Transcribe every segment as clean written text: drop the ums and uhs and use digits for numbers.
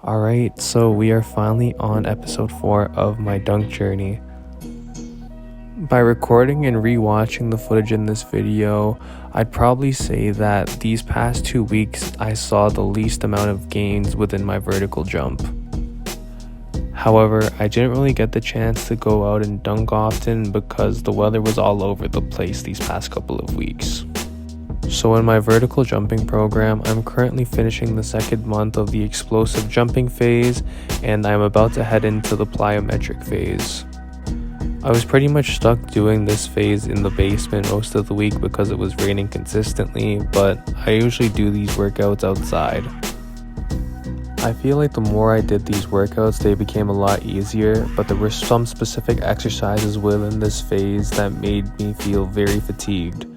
Alright, so we are finally on episode 4 of my dunk journey. By recording and rewatching the footage in this video, I'd probably say that these past 2 weeks I saw the least amount of gains within my vertical jump. However, I didn't really get the chance to go out and dunk often because the weather was all over the place these past couple of weeks. So in my vertical jumping program, I'm currently finishing the second month of the explosive jumping phase, and I'm about to head into the plyometric phase. I was pretty much stuck doing this phase in the basement most of the week because it was raining consistently, but I usually do these workouts outside. I feel like the more I did these workouts, they became a lot easier, but there were some specific exercises within this phase that made me feel very fatigued.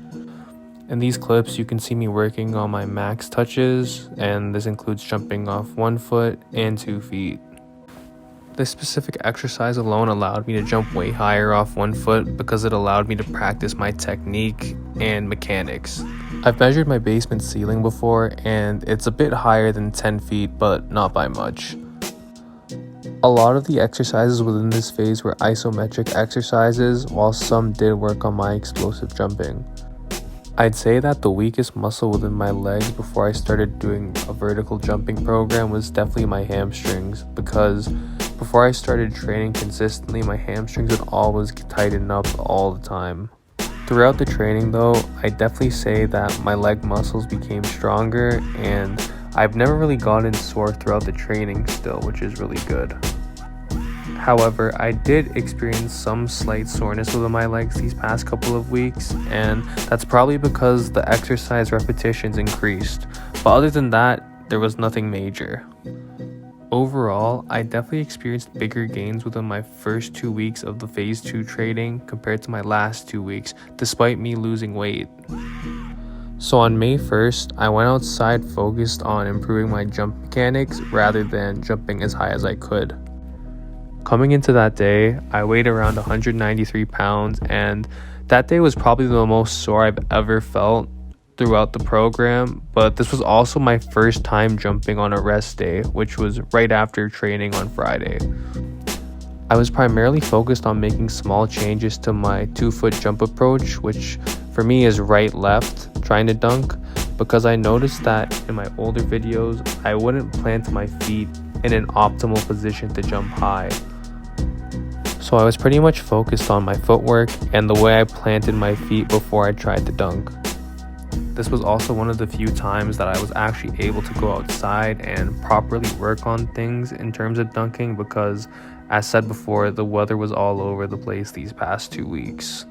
In these clips, you can see me working on my max touches, and this includes jumping off 1 foot and 2 feet. This specific exercise alone allowed me to jump way higher off 1 foot because it allowed me to practice my technique and mechanics. I've measured my basement ceiling before, and it's a bit higher than 10 feet, but not by much. A lot of the exercises within this phase were isometric exercises, while some did work on my explosive jumping. I'd say that the weakest muscle within my legs before I started doing a vertical jumping program was definitely my hamstrings, because before I started training consistently, my hamstrings would always tighten up all the time. Throughout the training though, I definitely say that my leg muscles became stronger, and I've never really gotten sore throughout the training still, which is really good. However, I did experience some slight soreness within my legs these past couple of weeks, and that's probably because the exercise repetitions increased. But other than that, there was nothing major. Overall, I definitely experienced bigger gains within my first 2 weeks of the phase 2 training compared to my last 2 weeks, despite me losing weight. So on May 1st, I went outside focused on improving my jump mechanics rather than jumping as high as I could. Coming into that day, I weighed around 193 pounds, and that day was probably the most sore I've ever felt throughout the program, but this was also my first time jumping on a rest day, which was right after training on Friday. I was primarily focused on making small changes to my 2-foot jump approach, which for me is right-left, trying to dunk, because I noticed that in my older videos, I wouldn't plant my feet in an optimal position to jump high. So I was pretty much focused on my footwork and the way I planted my feet before I tried to dunk. This was also one of the few times that I was actually able to go outside and properly work on things in terms of dunking because, as said before, the weather was all over the place these past 2 weeks.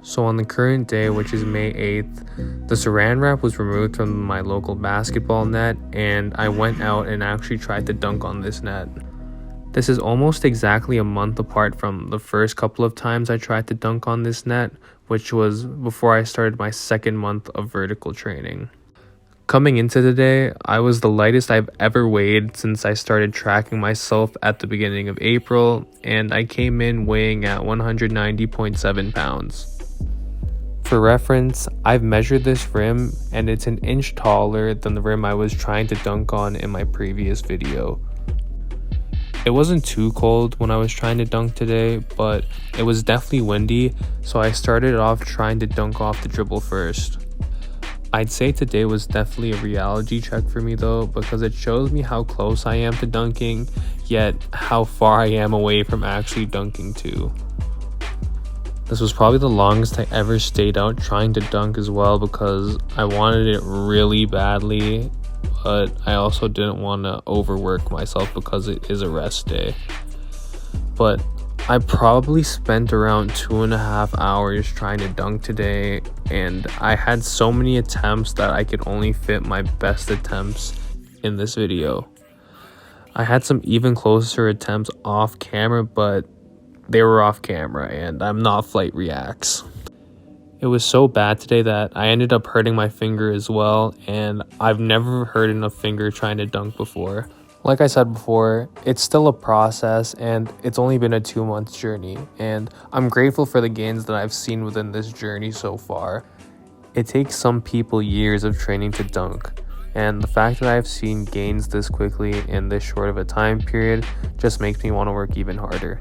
So on the current day, which is May 8th, the saran wrap was removed from my local basketball net, and I went out and actually tried to dunk on this net. This is almost exactly a month apart from the first couple of times I tried to dunk on this net, which was before I started my second month of vertical training. Coming into the day, I was the lightest I've ever weighed since I started tracking myself at the beginning of April, and I came in weighing at 190.7 pounds. For reference, I've measured this rim, and it's an inch taller than the rim I was trying to dunk on in my previous video. It wasn't too cold when I was trying to dunk today, but it was definitely windy, so I started off trying to dunk off the dribble first. I'd say today was definitely a reality check for me though, because it shows me how close I am to dunking, yet how far I am away from actually dunking too. This was probably the longest I ever stayed out trying to dunk as well, because I wanted it really badly, but I also didn't want to overwork myself because it is a rest day. But I probably spent around 2.5 hours trying to dunk today, and I had so many attempts that I could only fit my best attempts in this video. I had some even closer attempts off camera, but they were off camera and I'm not Flight Reacts. It was so bad today that I ended up hurting my finger as well, and I've never hurted a finger trying to dunk before. Like I said before, it's still a process and it's only been a 2-month journey, and I'm grateful for the gains that I've seen within this journey so far. It takes some people years of training to dunk, and the fact that I've seen gains this quickly in this short of a time period just makes me want to work even harder.